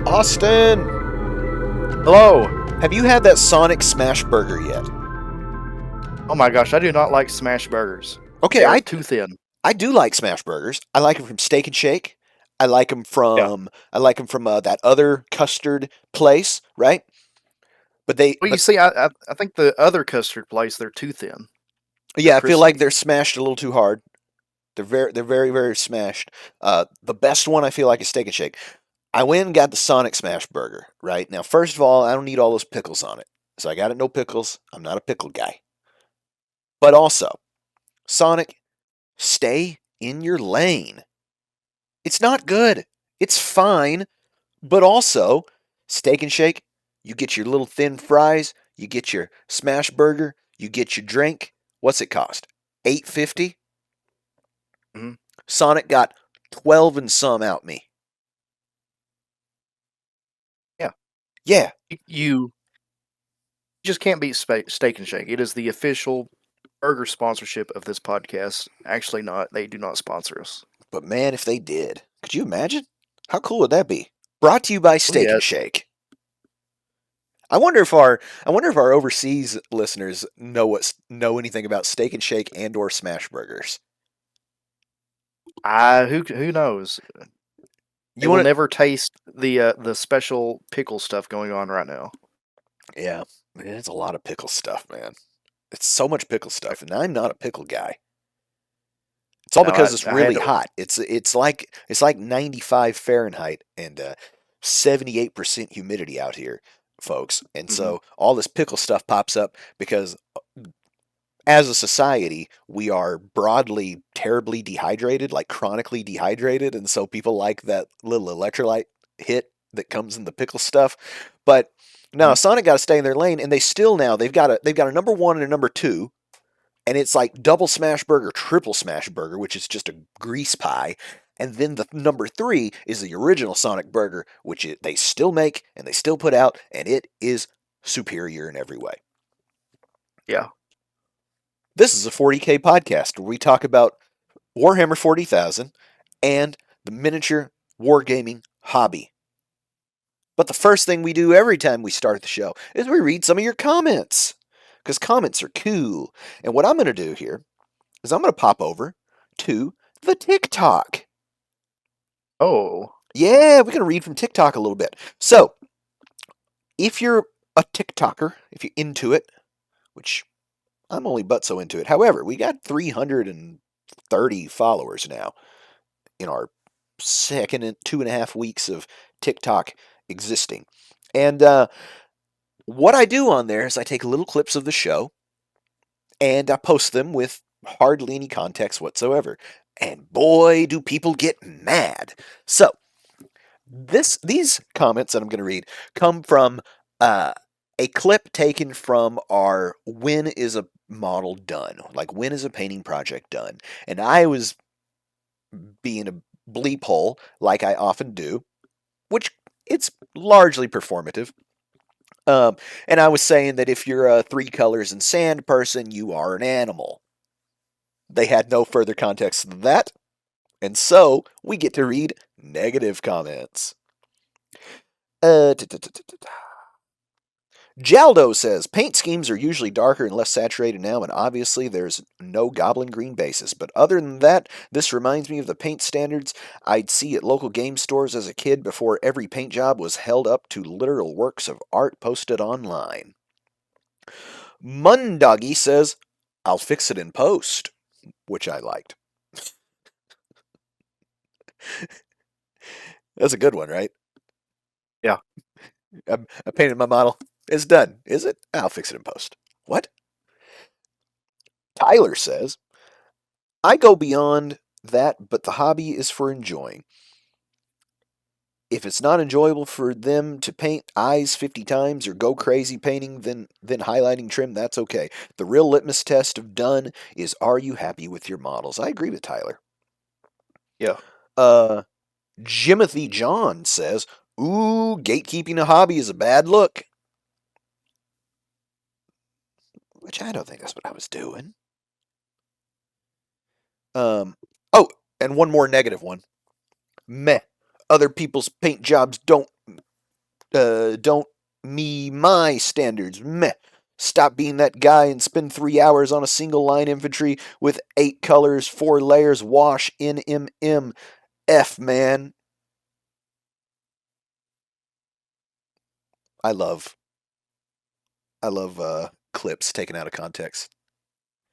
Austin, Hello. have you had that Sonic Smash Burger yet? Oh my gosh, I do not like smash burgers. Okay, They are I too thin. I do like Smash Burgers. I like them from Steak and Shake. I like them Yeah. from that other custard place, right? But Well, you see, I think the other custard place, they're too thin. They're yeah, I feel like crispy. they're smashed a little too hard. They're very smashed. The best one I feel like is Steak and Shake. I went and got the Sonic Smash Burger, right? Now, first of all, I don't need all those pickles on it. So I got it no pickles. I'm not a pickle guy. But also, Sonic, stay in your lane. It's not good. It's fine, but also, Steak and Shake, you get your little thin fries, you get your smash burger, you get your drink. What's it cost? $8.50? Mhm. Sonic got 12 and some out me. Yeah. Yeah, You just can't beat Steak and Shake. It is the official burger sponsorship of this podcast. Actually, not. They do not sponsor us. but man, if they did, could you imagine? How cool would that be? Brought to you by Oh Steak yeah. and Shake. I wonder if our overseas listeners know anything about Steak and Shake and or Smash Burgers. Who knows? They You will want to? never taste the special pickle stuff going on right now. Yeah, man, it's a lot of pickle stuff, man. It's so much pickle stuff, and I'm not a pickle guy. It's all No, because it's I had really to. hot. It's like 95 Fahrenheit and 78% humidity out here, folks. And Mhm. so all this pickle stuff pops up because as a society, we are broadly terribly dehydrated, like chronically dehydrated, and so people like that little electrolyte hit that comes in the pickle stuff. But no, Mhm. Sonic got to stay in their lane, and they've got a number one and a number two, and it's like double smash burger, triple smash burger, which is just a grease pie. And then the number three is the original Sonic burger, which they still make and they still put out, and it is superior in every way. Yeah. This is a 40K podcast where we talk about Warhammer 40,000 and the miniature wargaming hobby. But the first thing we do every time we start the show is we read some of your comments. Because comments are cool. And what I'm going to do here is I'm going to pop over to the TikTok. Oh. Yeah, we're going to read from TikTok a little bit. So, if you're a TikToker, if you're into it, which I'm only but so into it. However, we got 330 followers now in our second and 2.5 weeks of TikTok existing. And what I do on there is I take little clips of the show and I post them with hardly any context whatsoever. And boy, do people get mad. So, these comments that I'm going to read come from a clip taken from our "When is a model done?" Like, when is a painting project done? And I was being a bleep hole, like I often do, which it's largely performative. Um, and I was saying that if you're a three colors and sand person, you are an animal. They had no further context than that, and so we get to read negative comments. Uh, Jaldo says, paint schemes are usually darker and less saturated now, and obviously there's no goblin green basis. But other than that, this reminds me of the paint standards I'd see at local game stores as a kid before every paint job was held up to literal works of art posted online. Mundoggy says, I'll fix it in post, which I liked. That's a good one, right? Yeah. I painted my model. It's done. Is it? I'll fix it in post. What? Tyler says, I go beyond that, but the hobby is for enjoying. If it's not enjoyable for them to paint eyes 50 times or go crazy painting, then highlighting trim, that's okay. The real litmus test of done is, are you happy with your models? I agree with Tyler. Yeah. Jimothy John says, ooh, gatekeeping a hobby is a bad look. Which I don't think that's what I was doing. Oh, and one more negative one. Meh. Other people's paint jobs don't don't my standards. Meh. Stop being that guy and spend 3 hours on a single line infantry with 8 colors, 4 layers, wash, NMM. F, man. I love clips taken out of context.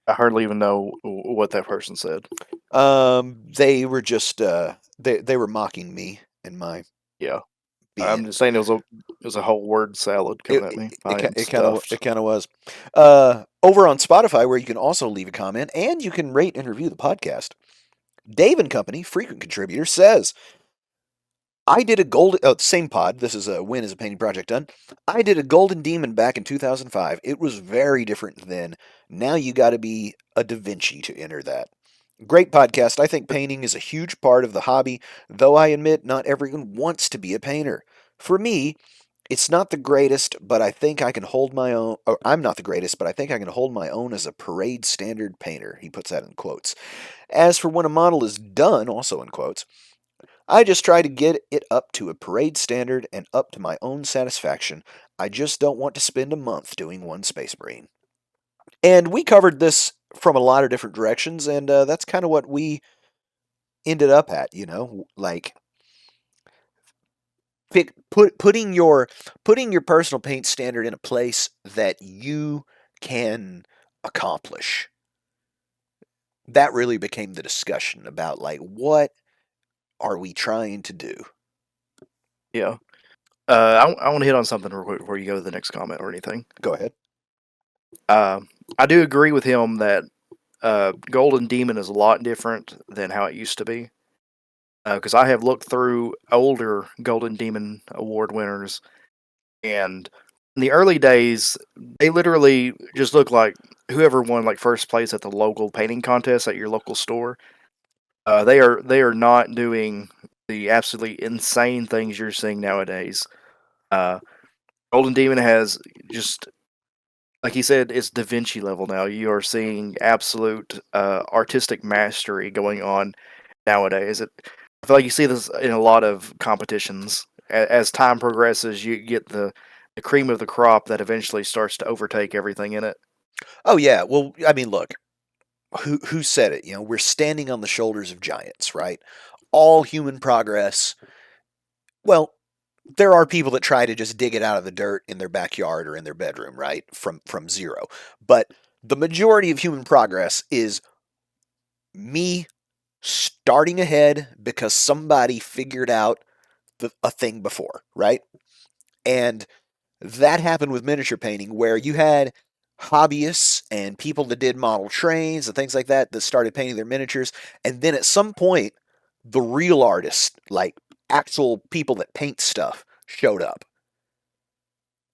I hardly even know what that person said. They were just they were mocking me and my Yeah, I'm being. just saying it was a whole word salad coming at me. I am It stuffed. kind of was. Over on Spotify, where you can also leave a comment and you can rate and review the podcast. Dave and Company, frequent contributor, says, I did a golden, same pod, this is a Win as a Painting Project Done. I did a Golden Demon back in 2005. It was very different then. Now you got to be a Da Vinci to enter that. Great podcast. I think painting is a huge part of the hobby, though I admit not everyone wants to be a painter. For me, it's not the greatest, but I think I can hold my own. Or I'm not the greatest, but I think I can hold my own as a parade standard painter. He puts that in quotes. As for when a model is done, also in quotes, I just try to get it up to a parade standard and up to my own satisfaction. I just don't want to spend a month doing one Space Marine. And we covered this from a lot of different directions, and that's kind of what we ended up at, like putting your personal paint standard in a place that you can accomplish. That really became the discussion about like what are we trying to do? Yeah. I want to hit on something real quick before you go to the next comment or anything. Go ahead. Uh, I do agree with him that Golden Demon is a lot different than how it used to be. Because I have looked through older Golden Demon Award winners, and in the early days, they literally just look like whoever won like first place at the local painting contest at your local store. They are not doing the absolutely insane things you're seeing nowadays. Uh, Golden Demon has just like he said, it's Da Vinci level now. You are seeing absolute artistic mastery going on nowadays. I feel like you see this in a lot of competitions. As time progresses, you get the cream of the crop that eventually starts to overtake everything in it. Oh yeah. Well, I mean, look, who said it? We're standing on the shoulders of giants, right? All human progress. Well, there are people that try to just dig it out of the dirt in their backyard or in their bedroom, right? From zero. But the majority of human progress is me starting ahead because somebody figured out a thing before, right? And that happened with miniature painting where you had hobbyists and people that did model trains and things like that started painting their miniatures. And then at some point, the real artists, like actual people that paint stuff, showed up.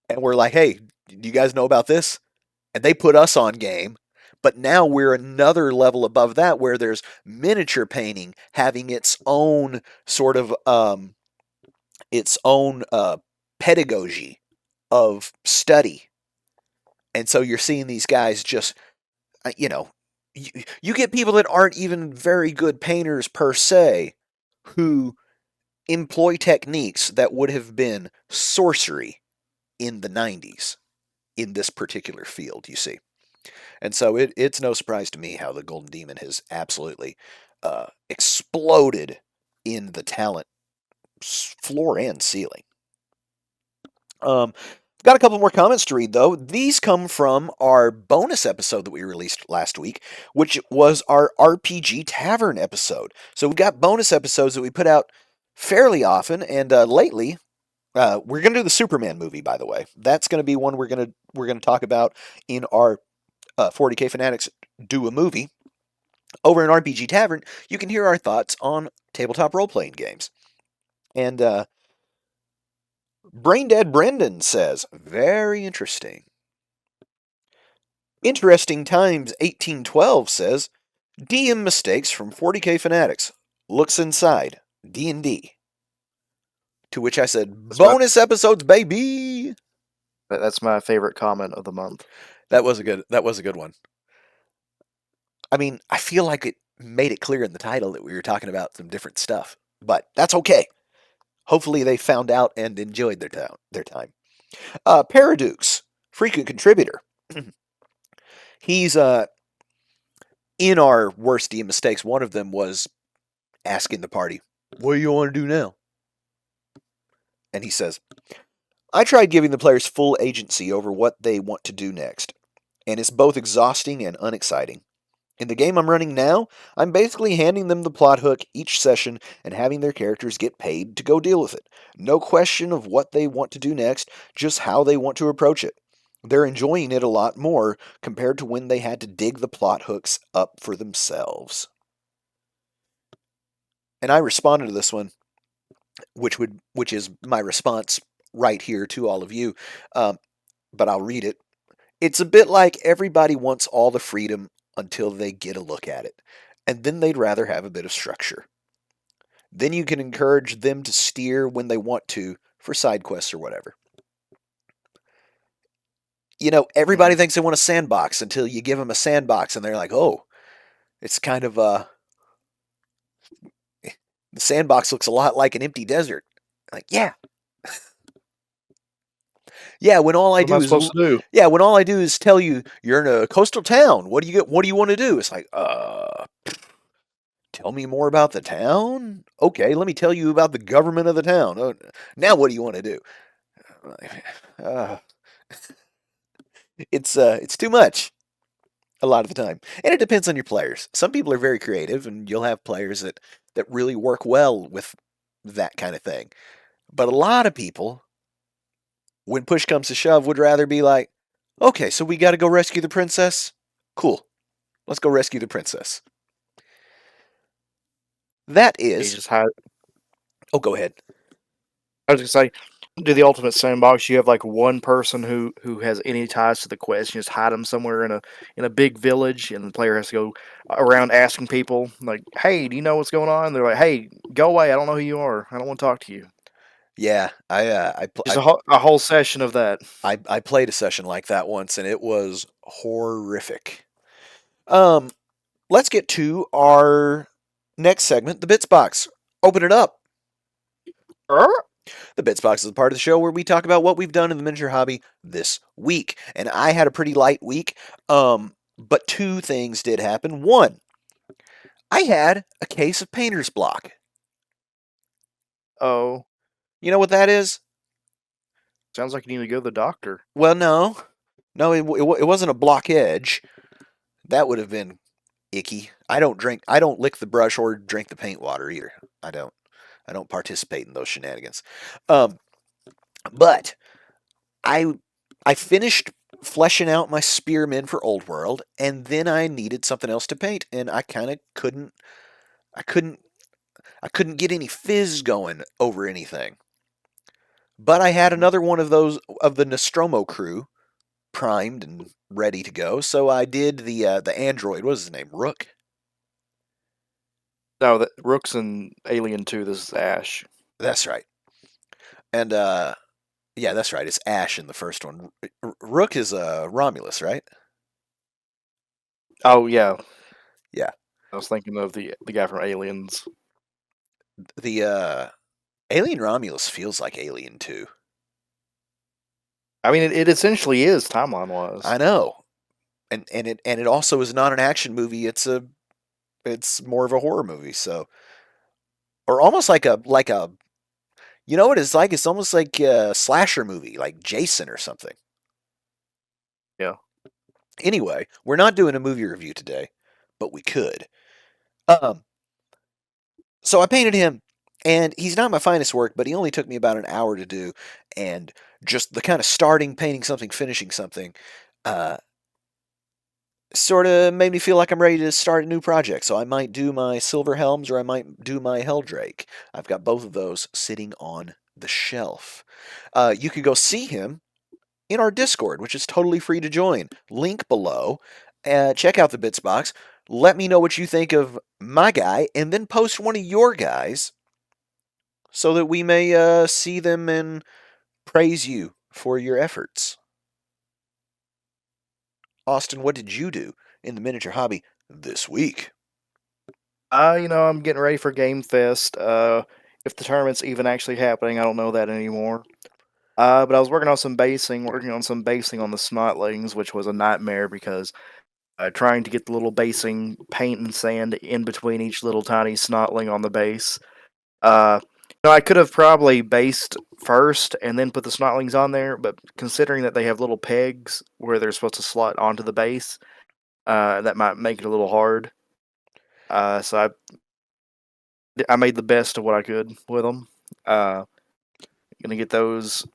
And we're like, hey, do you guys know about this? And they put us on game. But now we're another level above that where there's miniature painting having its own sort of pedagogy of study. And so you're seeing these guys just, you know, you get people that aren't even very good painters per se who employ techniques that would have been sorcery in the 90s in this particular field, you see. And so it's no surprise to me how the Golden Demon has absolutely exploded in the talent floor and ceiling. Got a couple more comments to read, though. These come from our bonus episode that we released last week, which was our RPG Tavern episode. So we've got bonus episodes that we put out fairly often, and lately, we're going to do the Superman movie, by the way. That's going to be one we're going to talk about in our 40K Fanatics Do a Movie. Over in RPG Tavern, you can hear our thoughts on tabletop role-playing games. And Braindead Brendan says, very interesting. Interesting Times 1812 says, DM mistakes from 40K Fanatics. Looks inside. D&D. To which I said, bonus episodes, baby! That's my favorite comment of the month. That was a good one. I mean, I feel like it made it clear in the title that we were talking about some different stuff. But that's okay. Hopefully they found out and enjoyed their time. Paradukes, frequent contributor. He's in our worst DM mistakes. One of them was asking the party, "What do you want to do now?" And he says, "I tried giving the players full agency over what they want to do next, and it's both exhausting and unexciting. In the game I'm running now, I'm basically handing them the plot hook each session and having their characters get paid to go deal with it. No question of what they want to do next, just how they want to approach it. They're enjoying it a lot more compared to when they had to dig the plot hooks up for themselves." And I responded to this one, which is my response right here to all of you, but I'll read it. "It's a bit like everybody wants all the freedom until they get a look at it, and then they'd rather have a bit of structure. Then you can encourage them to steer when they want to for side quests or whatever. You know, everybody Mhm. thinks they want a sandbox until you give them a sandbox and they're like, oh, it's kind of, the sandbox looks a lot like an empty desert." Like, yeah. Yeah, when all I What am I do is supposed to do? yeah, when all I do is tell you you're in a coastal town. What do you want to do? It's like, tell me more about the town? Okay, let me tell you about the government of the town. Now what do you want to do? Uh, it's too much a lot of the time. And it depends on your players. Some people are very creative and you'll have players that really work well with that kind of thing. But a lot of people, when push comes to shove, would rather be like, "Okay, so we got to go rescue the princess? Cool. Let's go rescue the princess." That You is. just hide. Oh, go ahead. I was gonna say, do the ultimate sandbox. You have like one person who has any ties to the quest. You just hide them somewhere in a big village, and the player has to go around asking people like, "Hey, do you know what's going on?" They're like, "Hey, go away. I don't know who you are. I don't want to talk to you." Yeah, Just a whole session of that. I played a session like that once, and it was horrific. Um, let's get to our next segment, the Bits Box. Open it up. The Bits Box is a part of the show where we talk about what we've done in the miniature hobby this week. And I had a pretty light week, but two things did happen. One, I had a case of painter's block. Oh, You know what that is? sounds like you need to go to the doctor. Well, no. No, it wasn't a block edge. That would have been icky. I don't lick the brush or drink the paint water either. I don't. I don't participate in those shenanigans. Um, but I I finished fleshing out my spearmen for Old World, and then I needed something else to paint, and I kind of I couldn't I couldn't get any fizz going over anything. But I had Mhm. another one of those of the Nostromo crew primed and ready to go, so I did the android. What was his name? Rook. No, that Rook's in Alien 2. This is Ash. That's right. And yeah, that's right. It's Ash in the first one. Rook is Romulus, right? Oh yeah, Yeah. I was thinking of the guy from Aliens. The Alien Romulus feels like Alien 2. I mean, it essentially is timeline I wise. know. And it also is not an action movie. It's more of a horror movie. So, or almost like a you know what it's like? It's almost like a slasher movie, like Jason or something. Yeah. Anyway, we're not doing a movie review today, but we could. Um, so I painted him, and he's not my finest work, but he only took me about an hour to do, and just the kind of starting, painting something, finishing something, uh, sort of made me feel like I'm ready to start a new project. So I might do my Silver Helms or I might do my Helldrake. I've got both of those sitting on the shelf. You could go see him in our Discord, which is totally free to join. Link below. Check out the Bits box. Let me know what you think of my guy, and then post one of your guys so that we may see them and praise you for your efforts. Austin, what did you do in the miniature hobby this week? I'm getting ready for Game Fest. if the tournament's even actually happening. I don't know that anymore. But I was working on some basing on the Snotlings, which was a nightmare because trying to get the little basing paint and sand in between each little tiny Snotling on the base. Uh, I could have probably based first and then put the Snotlings on there, but considering that they have little pegs where they're supposed to slot onto the base, that might make it a little hard. So I made the best of what I could with them. Uh, gonna get those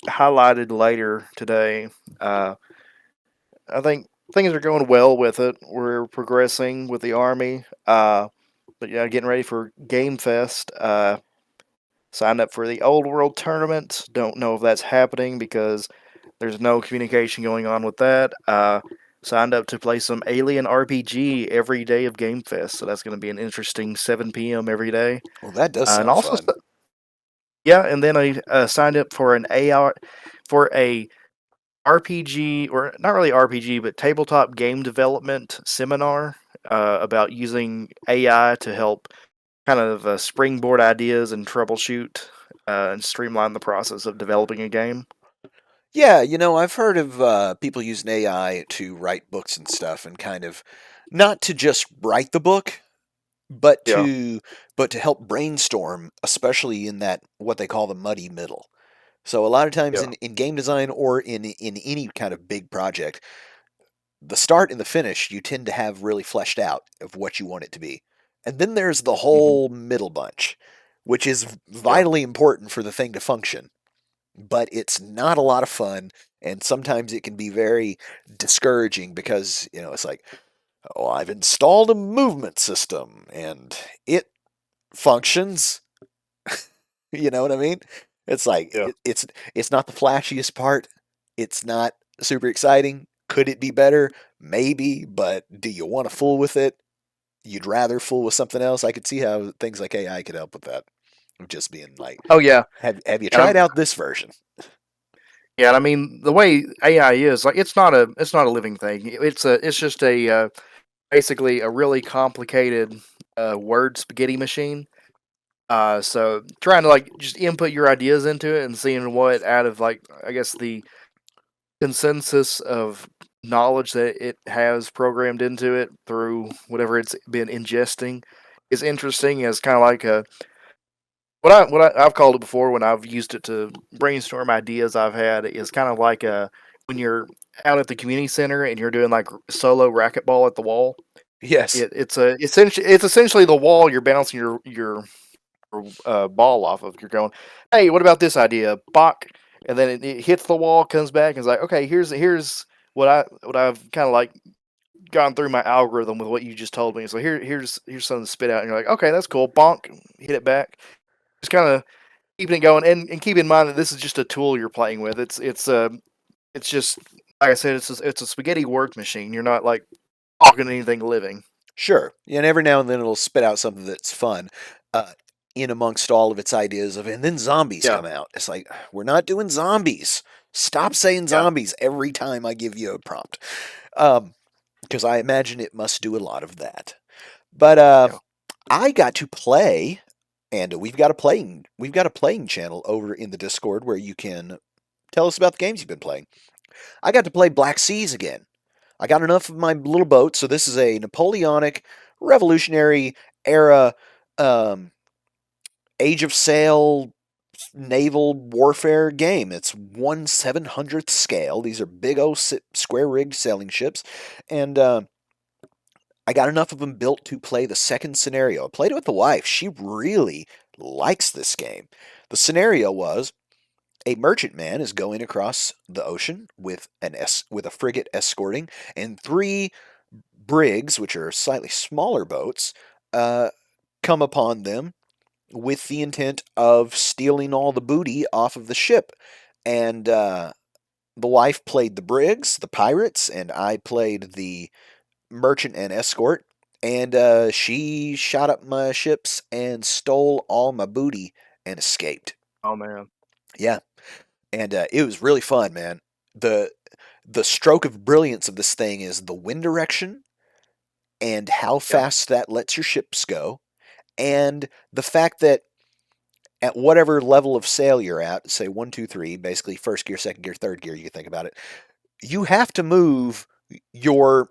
highlighted later today. Uh, I think things are going well with it. We're progressing with the army. But yeah, getting ready for Game Fest. Signed up for the Old World tournament. Don't know if that's happening because there's no communication going on with that. Signed up to play some Alien RPG every day of Game Fest, so that's going to be an interesting 7 p.m. every day. Well, that does And sound also, fun. yeah, and then I signed up for an AR for a RPG, or not really RPG, but tabletop game development seminar about using AI to help kind of springboard ideas and troubleshoot and streamline the process of developing a game. Yeah, I've heard of people using AI to write books and stuff, and kind of not to just write the book, but Yeah. to help brainstorm, especially in that what they call the muddy middle. So a lot of times Yeah. in game design or in any kind of big project, the start and the finish you tend to have really fleshed out of what you want it to be. And then there's the Hmm. whole middle bunch, which is Yeah. vitally important for the thing to function. But it's not a lot of fun, and sometimes it can be very discouraging because, it's like, oh, I've installed a movement system and it functions. You know what I mean? It's like Yeah. it's not the flashiest part. It's not super exciting. Could it be better? Maybe, but do you want to fool with it? You'd rather fool with something else. I could see how things like AI could help with that. Of just being like, Oh yeah. have you And tried out this version? yeah, and I mean the way AI is like it's not a living thing. It's just a basically a really complicated word spaghetti machine. So trying to like just input your ideas into it and seeing what out of like I guess the consensus of knowledge that it has programmed into it through whatever it's been ingesting is interesting as kind of like a I've called it before when I've used it to brainstorm ideas I've had is kind of like a when you're out at the community center and you're doing like solo racquetball at the wall. Yes, It's essentially the wall you're bouncing your ball off of. You're going, hey, what about this idea? Bach, and then it hits the wall, comes back, and it's like, okay, here's what I've kind of like gone through my algorithm with what you just told me. So here's something to spit out, and you're like, okay, that's cool. Bonk, hit it back. Just kind of keeping it going, and keep in mind that this is just a tool you're playing with. It's just like I said, it's a spaghetti word machine. You're not like talking to anything living. sure. And every now and then it'll spit out something that's fun, uh, in amongst all of its ideas of, and then zombies Yeah, come out. It's like, we're not doing zombies. Stop saying yeah, zombies every time I give you a prompt. Um, because I imagine it must do a lot of that. But yeah, I got to play, and we've got a playing channel over in the Discord where you can tell us about the games you've been playing. I got to play Black Seas again. I got enough of my little boat, so this is a Napoleonic, Revolutionary era, um, Age of Sail naval warfare game. It's 1/700th scale. These are big old square rigged sailing ships, and I got enough of them built to play the second scenario. I played it with the wife. She really likes this game. The scenario was a merchantman is going across the ocean with with a frigate escorting, and three brigs, which are slightly smaller boats, uh, come upon them with the intent of stealing all the booty off of the ship. And the wife played the brigs, the pirates, and I played the merchant and escort. And she shot up my ships and stole all my booty and escaped. oh man, Yeah, and it was really fun, man. the The stroke of brilliance of this thing is the wind direction and how yeah, fast that lets your ships go, and the fact that at whatever level of sail you're at, say 1, 2, 3, basically first gear, second gear, third gear, you can think about it, you have to move your,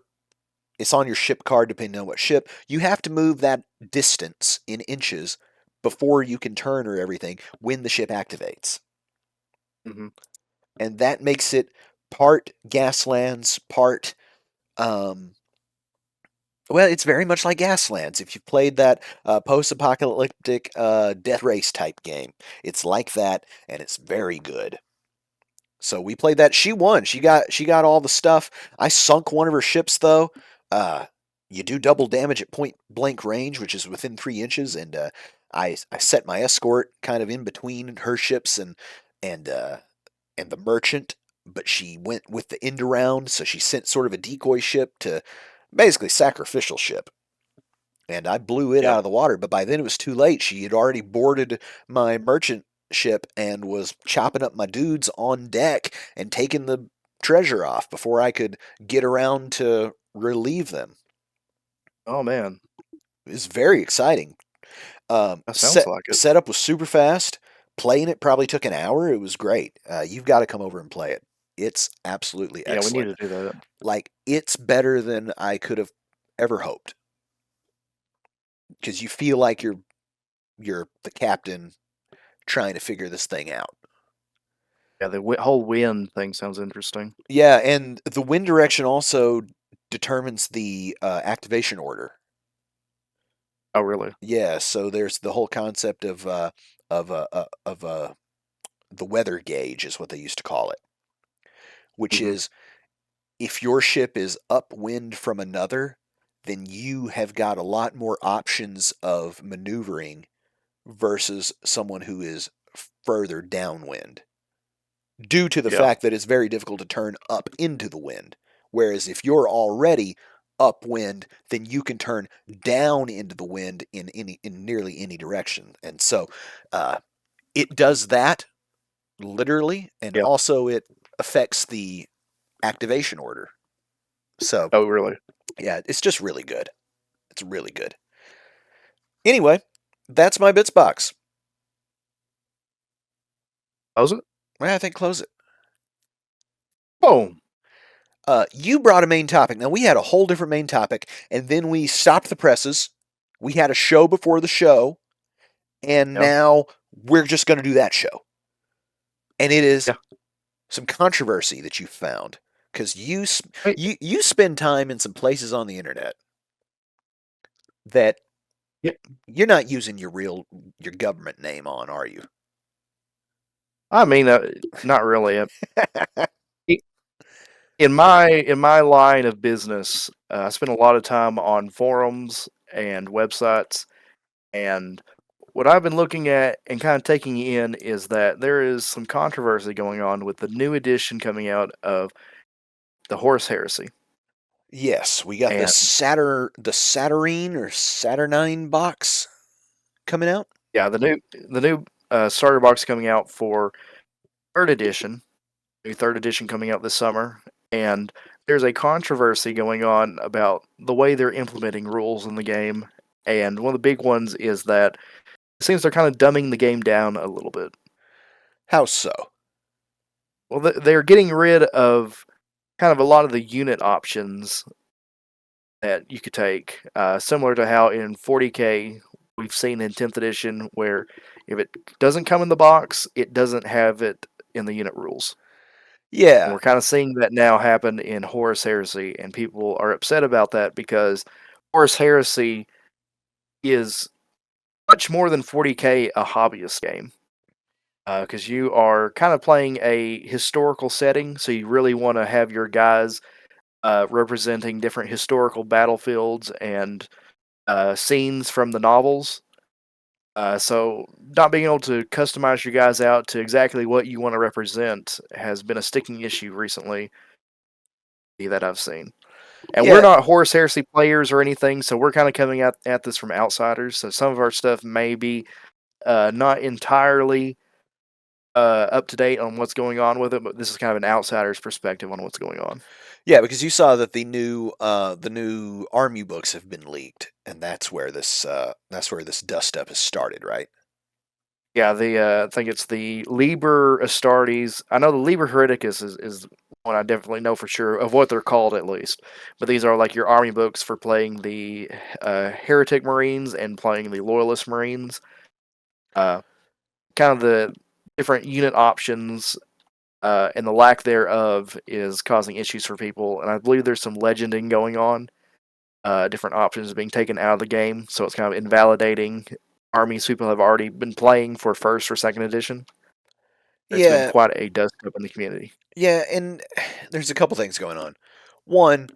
it's on your ship card depending on what ship, you have to move that distance in inches before you can turn or everything when the ship activates. Hmm. And that makes it part Gaslands, part um, well, it's very much like Gaslands. If you've played that post-apocalyptic death race type game, it's like that, and it's very good. So we played that. She won. She got all the stuff. I sunk one of her ships though. Uh, you do double damage at point blank range, which is within 3 inches, and I set my escort kind of in between her ships and uh, and the merchant, but she went with the end around, so she sent sort of a decoy ship to basically sacrificial ship. And I blew it Yeah. out of the water, but by then it was too late. She had already boarded my merchant ship and was chopping up my dudes on deck and taking the treasure off before I could get around to relieve them. Oh man, It was very exciting. that sounds Set like it. setup was super fast. Playing it probably took an hour. It was great. You've got to come over and play it. It's absolutely Yeah, we need excellent. to do that. Like it's better than I could have ever hoped because you feel like you're the captain trying to figure this thing out. Yeah, the whole wind thing sounds interesting. Yeah, and the wind direction also determines the activation order. Oh really? Yeah, so there's the whole concept of the weather gauge is what they used to call it, which Hmm. is if your ship is upwind from another, then you have got a lot more options of maneuvering versus someone who is further downwind, due to the Yeah. fact that it's very difficult to turn up into the wind. Whereas if you're already upwind, then you can turn down into the wind in nearly any direction. And so uh, it does that literally, and Yeah. also it affects the activation order. So Oh really? yeah, it's just really good. It's really good. Anyway, that's my bits box. Was it? I think close it. Oh. You brought a main topic. Now we had a whole different main topic, and then we stopped the presses. We had a show before the show, and Yeah. now we're just going to do that show. And it is Yeah. some controversy that you found because Wait. you spend time in some places on the internet that Yeah. you're not using your government name on, are you? I mean, not really. I- in my line of business, I spend a lot of time on forums and websites, and what I've been looking at and kind of taking in is that there is some controversy going on with the new edition coming out of the Horus Heresy. Yes, we got And the Saturnine or Saturnine box coming out. yeah, the new starter box coming out for third edition, new third edition coming out this summer, and there's a controversy going on about the way they're implementing rules in the game. And one of the big ones is that it seems they're kind of dumbing the game down a little bit. How so? Well, they're getting rid of kind of a lot of the unit options that you could take, similar to how in 40K we've seen in 10th edition, where if it doesn't come in the box, it doesn't have it in the unit rules. And Yeah, we're kind of seeing that now happen in Horus Heresy, and people are upset about that because Horus Heresy is much more than 40K a hobbyist game. Because you are kind of playing a historical setting, so you really want to have your guys representing different historical battlefields and scenes from the novels. So not being able to customize your guys out to exactly what you want to represent has been a sticking issue recently that I've seen. And we're yeah, not Horus Heresy players or anything, so we're kind of coming at this from outsiders. So some of our stuff may be not entirely up to date on what's going on with it, but this is kind of an outsider's perspective on what's going on. yeah. Because you saw that the new army books have been leaked, and that's where this dust up has started, right? Yeah, I think it's the Liber Astartes. I know the Liber Hereticus is one I definitely know for sure of what they're called at least. But these are like your army books for playing the Heretic Marines and playing the Loyalist Marines. Uh, Kind of the different unit options and the lack thereof is causing issues for people. And I believe there's some legending going on. Different options being taken out of the game, so it's kind of invalidating armies people have already been playing for first or second edition. There's been Yeah, quite a dust up in the community. yeah, and there's a couple things going on. One,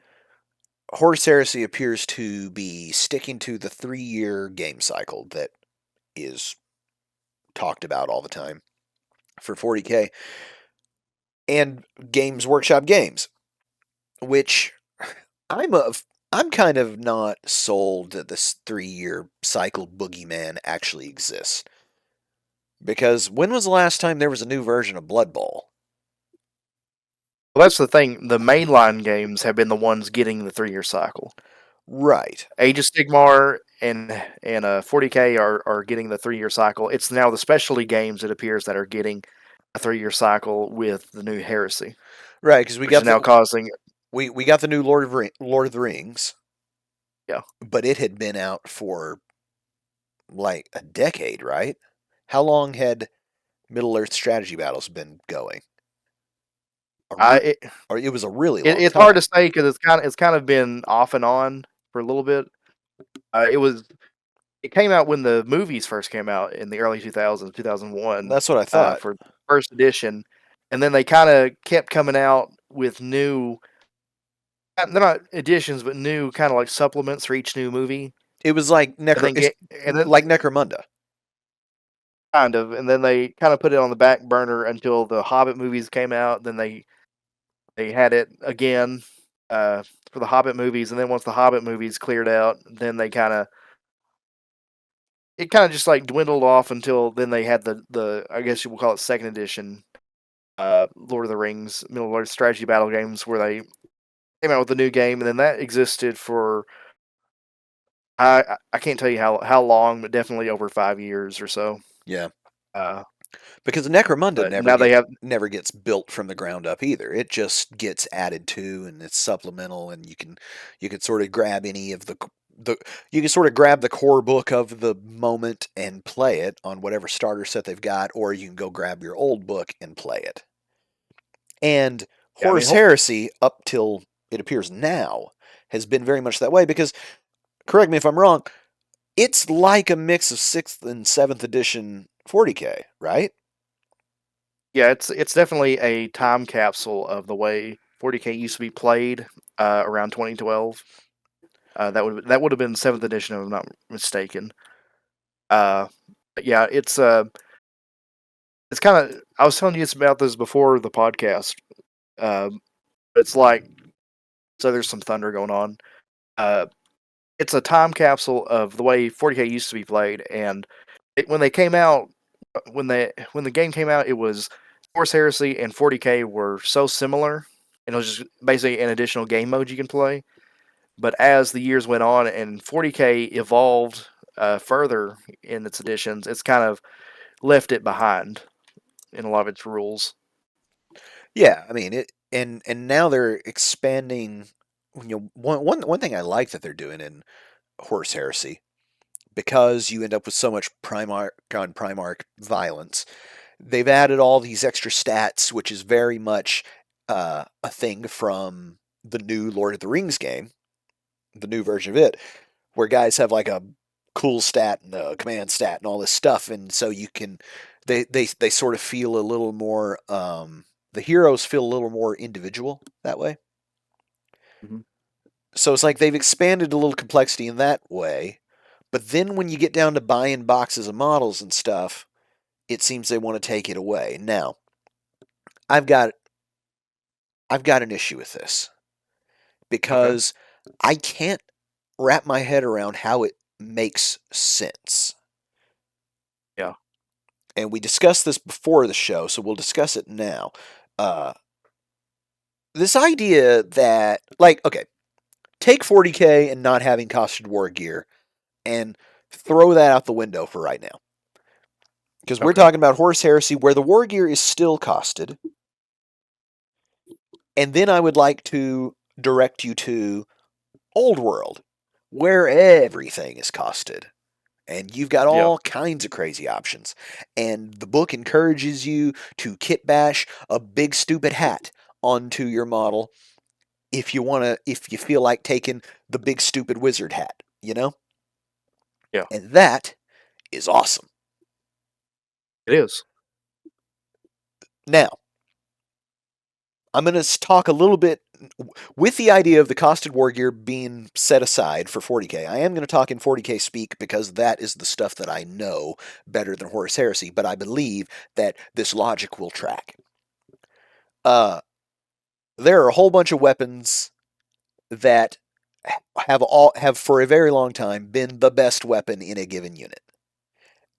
Horus Heresy appears to be sticking to the 3-year game cycle that is talked about all the time for 40K and Games Workshop games, which I'm a I'm kind of not sold that this 3-year cycle boogeyman actually exists. Because when was the last time there was a new version of Blood Bowl? Well, that's the thing. The mainline games have been the ones getting the 3-year cycle. Right. Age of Sigmar and 40K are getting the 3-year cycle. It's now the specialty games, it appears, that are getting a 3-year cycle with the new Heresy, Right, because which is now causing we got the new Lord of the Rings, yeah. but it had been out for like a decade, right? How long had Middle Earth strategy battles been going? I it, Or it was a really it, long it's hard to time. say because it's kind of been off and on for a little bit. It came out when the movies first came out in the early 2000s, 2001, That's what I thought. for first edition, and then they kind of kept coming out with new. They're not editions, but new kind of like supplements for each new movie, It was like and then get and then Necromunda. kind of, and then they kind of put it on the back burner until the Hobbit movies came out. Then they had it again for the Hobbit movies, and then once the Hobbit movies cleared out, then they kind of it kind of just like dwindled off until then they had the I guess you will call it second edition Lord of the Rings Middle Earth strategy battle games where they came out with a new game, and then that existed for I can't tell you how long, but definitely over 5 years or so. Yeah. Uh, Because Necromunda but now they have never gets built from the ground up either. It just gets added to and it's supplemental and you can sort of grab any of the you can sort of grab the core book of the moment and play it on whatever starter set they've got, or you can go grab your old book and play it. And yeah, I mean Horus Heresy, up till it appears now, has been very much that way because, correct me if I'm wrong, it's like a mix of 6th and 7th edition 40K, right? yeah, it's definitely a time capsule of the way 40K used to be played around 2012. That would have been seventh edition if I'm not mistaken. But yeah, it's kind of I was telling you about this before the podcast. It's like so there's some thunder going on. Uh, it's a time capsule of the way 40K used to be played, and when they came out, when the game came out, it was Horus Heresy and 40K were so similar, and it was just basically an additional game mode you can play. But as the years went on and 40K evolved further in its editions, it's kind of left it behind in a lot of its rules. Yeah, I mean it, and now they're expanding. One thing I like that they're doing in Horus Heresy, because you end up with so much Primarch on Primarch violence. They've added all these extra stats, which is very much a thing from the new Lord of the Rings game, the new version of it, where guys have like a cool stat and a command stat and all this stuff, and so you can they sort of feel a little more. The heroes feel a little more individual that way. Mm-hmm. So it's like they've expanded a little complexity in that way. But then when you get down to buying boxes of models and stuff, it seems they want to take it away. Now, I've got I've got an issue with this Okay. because I can't wrap my head around how it makes sense. Yeah. And we discussed this before the show, so we'll discuss it now. Uh, this idea that, like, okay, take 40K and not having costed war gear and throw that out the window for right now. Because we're Okay. talking about Horus Heresy, where the war gear is still costed. And then I would like to direct you to Old World, where everything is costed. And you've got Yeah. all kinds of crazy options. And the book encourages you to kit bash a big stupid hat onto your model if you feel like taking the big stupid wizard hat, you know? Yeah. And that is awesome. It is. Now, I'm going to talk a little bit with the idea of the costed war gear being set aside for 40k. I am going to talk in 40k speak because that is the stuff that I know better than Horus Heresy, but I believe that this logic will track. There are a whole bunch of weapons that have for a very long time been the best weapon in a given unit.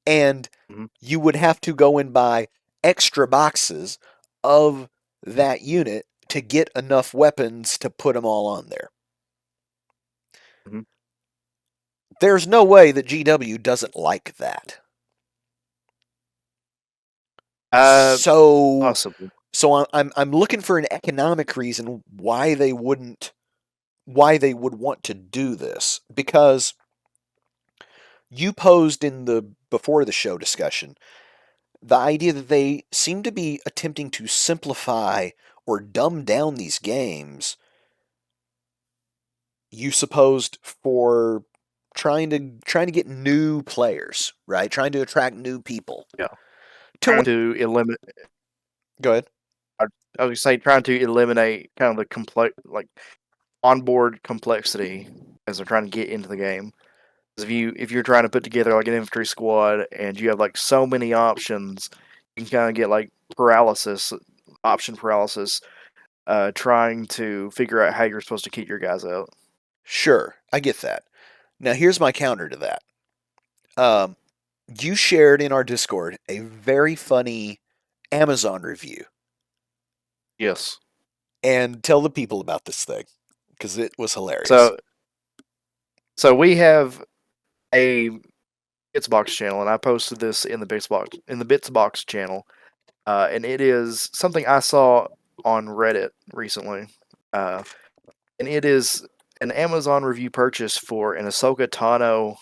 And Hmm. you would have to go and buy extra boxes of that unit to get enough weapons to put them all on there. Hmm. There's no way that GW doesn't like that. Uh, So Possibly. I'm looking for an economic reason why they would want to do this, because you posed in the before the show discussion the idea that they seem to be attempting to simplify or dumb down these games, you supposed, for trying to get new players, right? Trying to attract new people. Yeah. To Trying what? to eliminate. Go ahead. I I was gonna say trying to eliminate kind of the complex, like onboard complexity as they're trying to get into the game. 'Cause if you're trying to put together like an infantry squad and you have like so many options, you can kind of get like option paralysis, trying to figure out how you're supposed to keep your guys out. Sure, I get that. Now here's my counter to that. Um, you shared in our Discord a very funny Amazon review, Yes. and tell the people about this thing because it was hilarious. So so we have a Bitsbox channel, and I posted this in the Bitsbox channel, and it is something I saw on Reddit recently, uh, and it is an Amazon review purchase for an Ahsoka Tano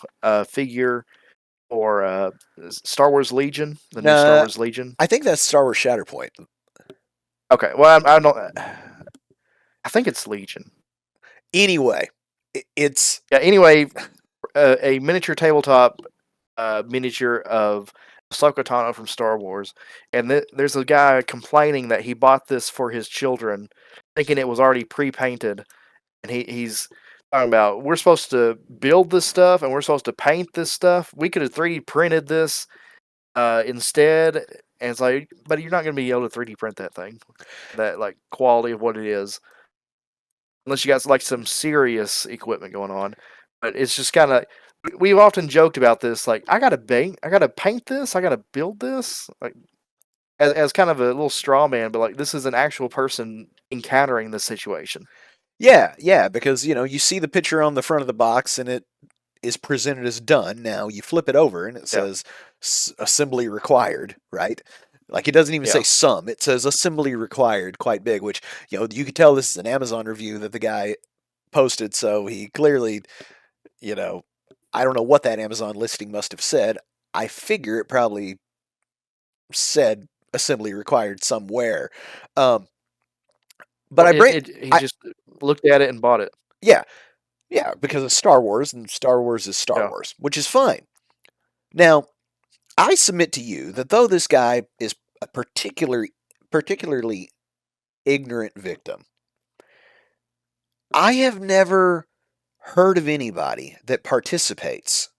figure or Star Wars Legion, the new Star Nah, Wars Legion. I think that's Star Wars Shatterpoint. Okay, well I don't. I think it's Legion. Anyway, it's Yeah. Anyway, a miniature tabletop miniature of Ahsoka Tano from Star Wars, and there's a guy complaining that he bought this for his children, thinking it was already pre-painted, and he's talking about we're supposed to build this stuff and we're supposed to paint this stuff. We could have 3D printed this instead, and it's like, but you're not going to be able to 3D print that thing, that like quality of what it is, unless you got like some serious equipment going on. But it's just kind of we've often joked about this. Like I gotta paint this, I gotta build this, like as kind of a little straw man. But like this is an actual person encountering this situation. yeah, because you see the picture on the front of the box and it is presented as done. Now you flip it over and it Yeah, says assembly required, right? Like it doesn't even say yeah. some; it says assembly required, quite big. Which you could tell this is an Amazon review that the guy posted, so he clearly, you know, I don't know what that Amazon listing must have said. I figure it probably said assembly required somewhere. Um, but Well, I bring, he I just looked at it and bought it. yeah, yeah, because it's Star Wars and Star Wars is Star Yeah. Wars, which is fine. Now, I submit to you that though this guy is a particularly ignorant victim, I have never heard of anybody that participates,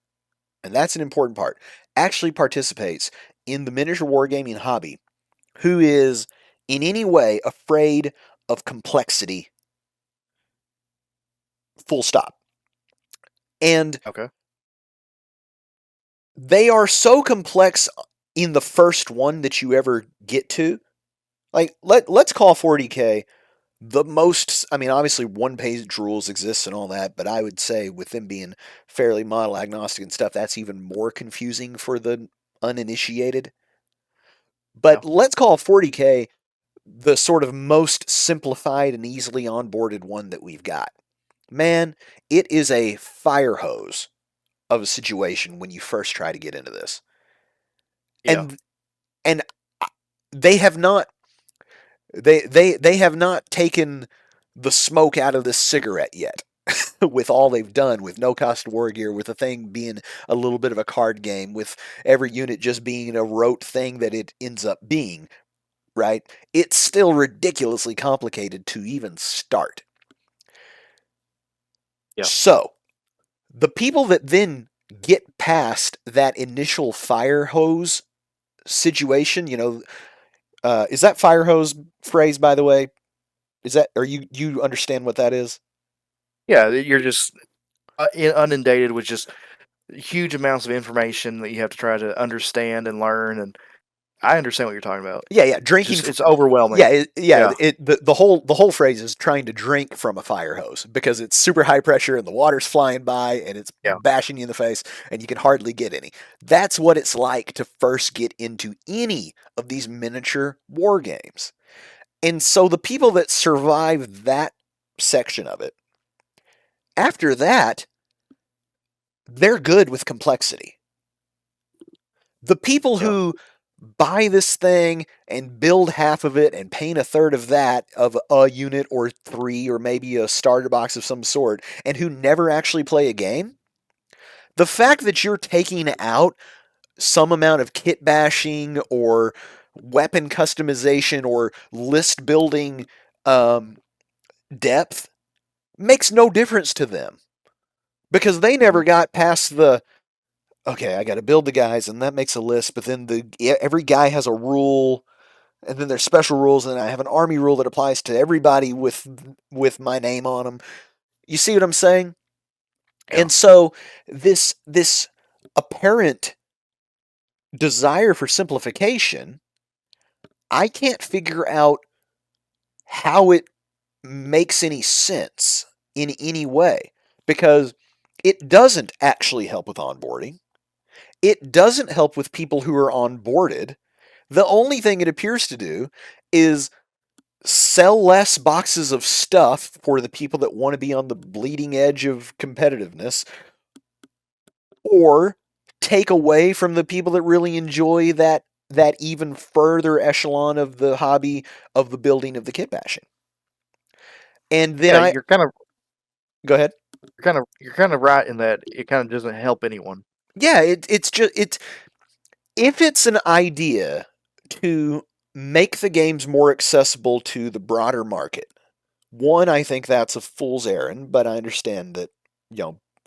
and that's an important part, actually participates in the miniature wargaming hobby who is in any way afraid of complexity, full stop. And Okay. they are so complex in the first one that you ever get to. Like let's call 40k the most. I mean, obviously one page rules exist and all that, but I would say with them being fairly model agnostic and stuff, that's even more confusing for the uninitiated. Yeah. But let's call 40K the sort of most simplified and easily onboarded one that we've got. Man, it is a fire hose of a situation when you first try to get into this. Yeah. And they have not they have not taken the smoke out of this cigarette yet. With all they've done, with no cost war gear, with the thing being a little bit of a card game, with every unit just being a rote thing that it ends up being, right? It's still ridiculously complicated to even start. Yeah. So, the people that then get past that initial fire hose situation, is that fire hose phrase, by the way? Is that, or you understand what that is? Yeah. You're just inundated with just huge amounts of information that you have to try to understand and learn. And I understand what you're talking about. Yeah, Just it's overwhelming. Yeah, Yeah. the whole phrase is trying to drink from a fire hose because it's super high pressure and the water's flying by and it's Yeah. bashing you in the face and you can hardly get any. That's what it's like to first get into any of these miniature war games. And so the people that survive that section of it, after that, they're good with complexity. The people Yeah. who buy this thing and build half of it and paint a third of that of a unit or three or maybe a starter box of some sort and who never actually play a game, the fact that you're taking out some amount of kit bashing or weapon customization or list building um, depth makes no difference to them because they never Mhm. got past the okay, I got to build the guys, and that makes a list. But then every guy has a rule, and then there's special rules, and I have an army rule that applies to everybody with my name on them. You see what I'm saying? Yeah. And so this apparent desire for simplification, I can't figure out how it makes any sense in any way because it doesn't actually help with onboarding. It doesn't help with people who are onboarded. The only thing it appears to do is sell less boxes of stuff for the people that want to be on the bleeding edge of competitiveness, or take away from the people that really enjoy that even further echelon of the hobby of the building of the kit bashing. And then Yeah. I go ahead. You're kind of right in that it kind of doesn't help anyone. Yeah, it's just it's if it's an idea to make the games more accessible to the broader market. One, I think that's a fool's errand, but I understand that,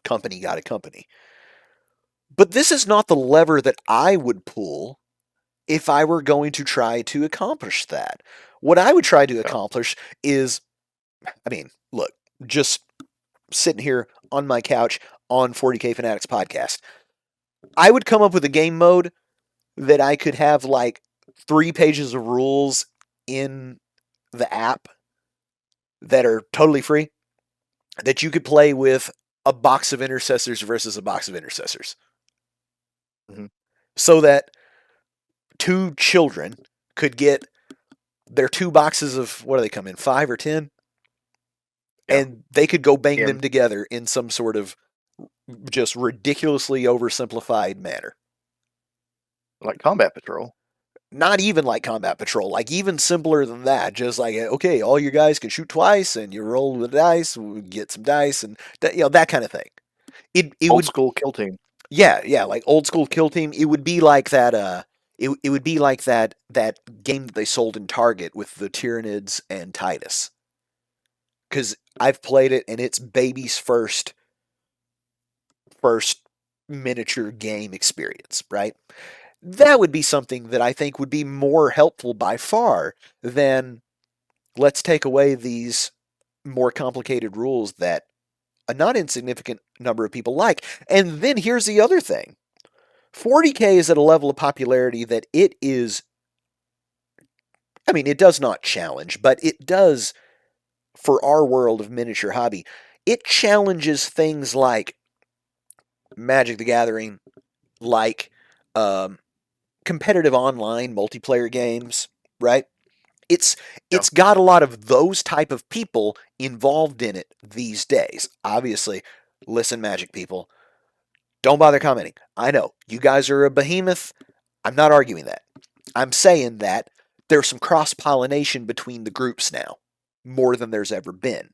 company got a company. But this is not the lever that I would pull if I were going to try to accomplish that. What I would try to Yeah. accomplish is, I mean, look, just sitting here on my couch on 40K Fanatics podcast, I would come up with a game mode that I could have like 3 pages of rules in the app that are totally free that you could play with a box of intercessors versus a box of intercessors. Mhm. So that two children could get their 2 boxes of what do they come in, 5 or 10? Yeah. And they could go bang And them together in some sort of just ridiculously oversimplified manner. like Combat Patrol. Not even like Combat Patrol, like even simpler than that. Just like, okay, all your guys can shoot twice and you roll the dice, get some dice, and that kind of thing. It Old would school kill team. Yeah, like old school kill team. It would be like that. It would be like that game that they sold in Target with the Tyranids and Titus. Because I've played it and it's baby's first miniature game experience. Right. That would be something that I think would be more helpful by far than let's take away these more complicated rules that a not insignificant number of people like. And then here's the other thing. 40K is at a level of popularity that it is, I mean, it does not challenge, but it does, for our world of miniature hobby, it challenges things like Magic the Gathering, like competitive online multiplayer games, right? It's Yeah. it's got a lot of those type of people involved in it these days. Obviously, listen, Magic people, don't bother commenting. I know you guys are a behemoth. I'm not arguing that. I'm saying that there's some cross pollination between the groups now, more than there's ever been.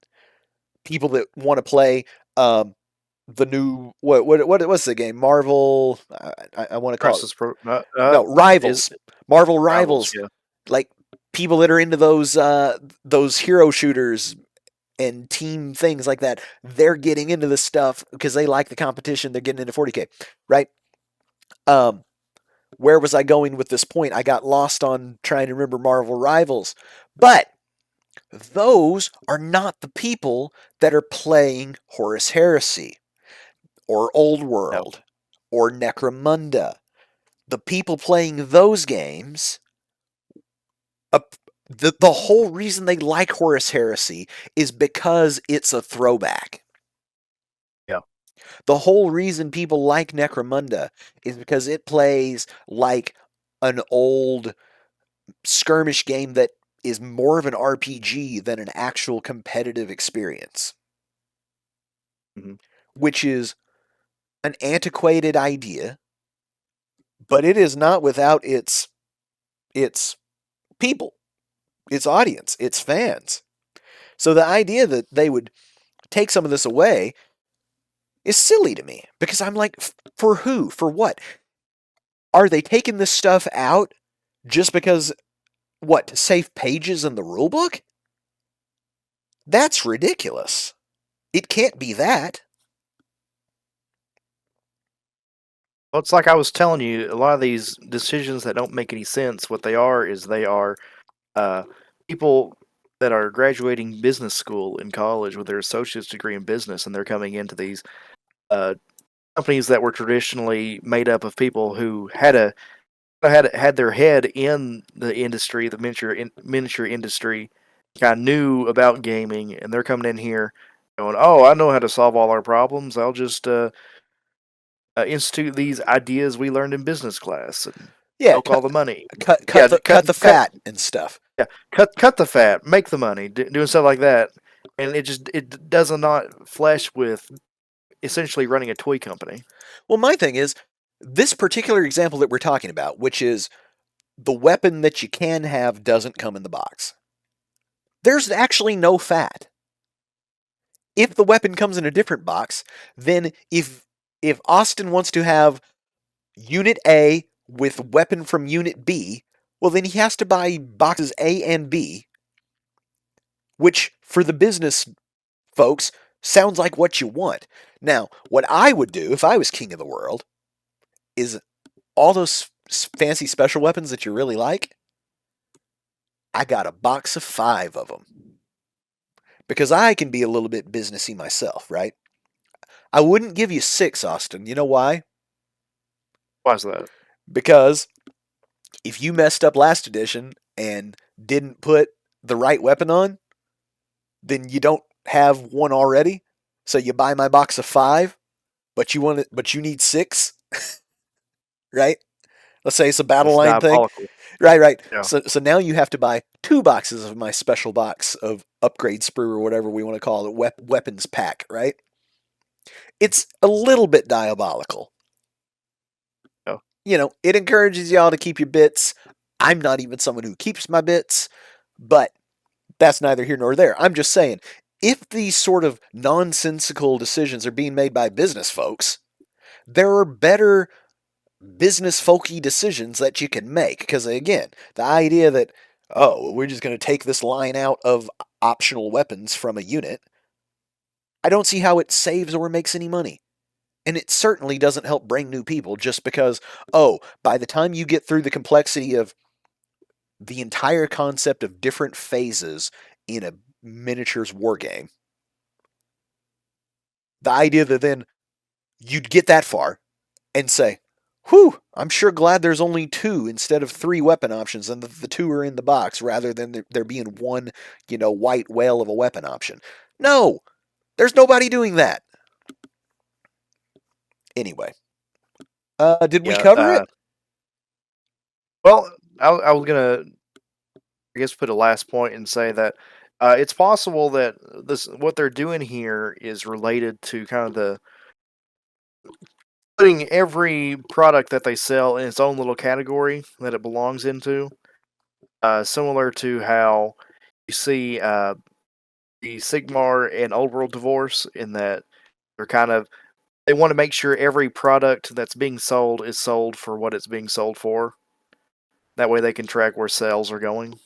People that want to play the new what was the game? Marvel. I want to call it Crisis Pro. no Is Rivals. Marvel Rivals? Rivals. Yeah. Like people that are into those hero shooters and team things like that. They're getting into this stuff because they like the competition. They're getting into 40K, right? Um, where was I going with this point? I got lost on trying to remember Marvel Rivals. But those are not the people that are playing Horus Heresy or Old No. World or Necromunda. The people playing those games, uh, the whole reason they like Horus Heresy is because it's a throwback. Yeah. The whole reason people like Necromunda is because it plays like an old skirmish game that is more of an RPG than an actual competitive experience, Hmm. which is an antiquated idea, but it is not without its people, its audience, its fans. So the idea that they would take some of this away is silly to me because I'm like, for who? For what? Are they taking this stuff out just because what, to save pages in the rulebook? That's ridiculous. It can't be that. Well, it's like I was telling you, a lot of these decisions that don't make any sense, what they are is they are uh, people that are graduating business school in college with their associate's degree in business, and they're coming into these uh, companies that were traditionally made up of people who had their head in the industry, the miniature industry, kind of knew about gaming, and they're coming in here going, "Oh, I know how to solve all our problems. I'll just institute these ideas we learned in business class and Yeah, milk all the money." cut Yeah, cut the cut cut the cut fat and stuff. yeah, cut the fat, make the money, doing stuff like that, and it does not flesh with essentially running a toy company. Well, my thing is this particular example that we're talking about, which is the weapon that you can have doesn't come in the box. There's actually no fat. If the weapon comes in a different box, then if Austin wants to have Unit A with weapon from Unit B, well then he has to buy boxes A and B, which for the business folks sounds like what you want. Now, what I would do if I was king of the world is all those fancy special weapons that you really like, I got a box of 5 of them. Because I can be a little bit businessy myself, right? I wouldn't give you 6, Austin. You know why? Why is that? Because if you messed up last edition and didn't put the right weapon on, then you don't have one already. So you buy my box of 5, but but you need 6, right? Let's say it's a battle That's line thing. diabolical. Right, right. Yeah. So now you have to buy 2 boxes of my special box of upgrade sprue or whatever we want to call it, weapons pack, right? It's a little bit diabolical. Yeah. You know, it encourages y'all to keep your bits. I'm not even someone who keeps my bits, but that's neither here nor there. I'm just saying, if these sort of nonsensical decisions are being made by business folks, there are better business folky decisions that you can make. Because again, the idea that, oh, we're just going to take this line out of optional weapons from a unit, I don't see how it saves or makes any money. And it certainly doesn't help bring new people just because, oh, by the time you get through the complexity of the entire concept of different phases in a miniatures war game, the idea that then you'd get that far and say, whew, I'm sure glad there's only 2 instead of 3 weapon options and the 2 are in the box rather than there being one, white whale of a weapon option. No, there's nobody doing that. Anyway, did we Yeah. cover it? Well, I was gonna, I guess, put a last point and say that it's possible that this what they're doing here is related to kind of the putting every product that they sell in its own little category that it belongs into. Similar to how you see the Sigmar and Old World divorce, in that they're kind of they want to make sure every product that's being sold is sold for what it's being sold for. That way they can track where sales are going.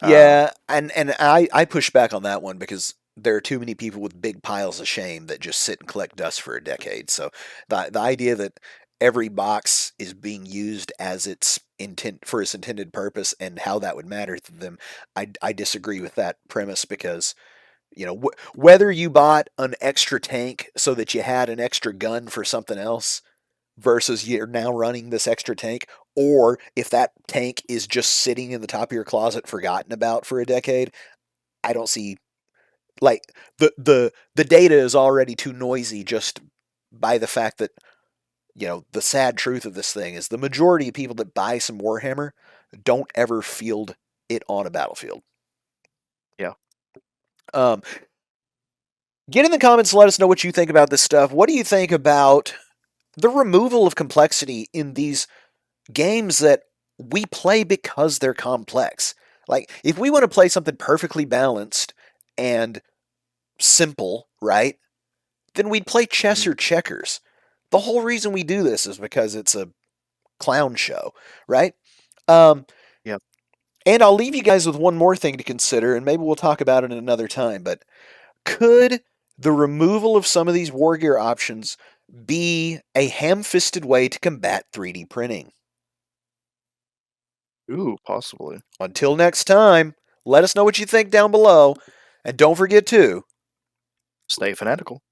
Uh, Yeah, and I push back on that one because there are too many people with big piles of shame that just sit and collect dust for a decade. So the idea that every box is being used as its intent for its intended purpose and how that would matter to them, I disagree with that premise because whether you bought an extra tank so that you had an extra gun for something else versus you're now running this extra tank, or if that tank is just sitting in the top of your closet forgotten about for a decade, I don't see, like, the data is already too noisy just by the fact that the sad truth of this thing is the majority of people that buy some Warhammer don't ever field it on a battlefield. yeah. um, get in the comments and let us know what you think about this stuff. What do you think about the removal of complexity in these games that we play because they're complex? Like, if we want to play something perfectly balanced and simple, right, then we'd play chess Mhm. or checkers. The whole reason we do this is because it's a clown show, right? Um, Yeah. and I'll leave you guys with one more thing to consider, and maybe we'll talk about it another time. But could the removal of some of these war gear options be a ham fisted way to combat 3D printing? Ooh, possibly. Until next time, let us know what you think down below. And don't forget to Stay fanatical.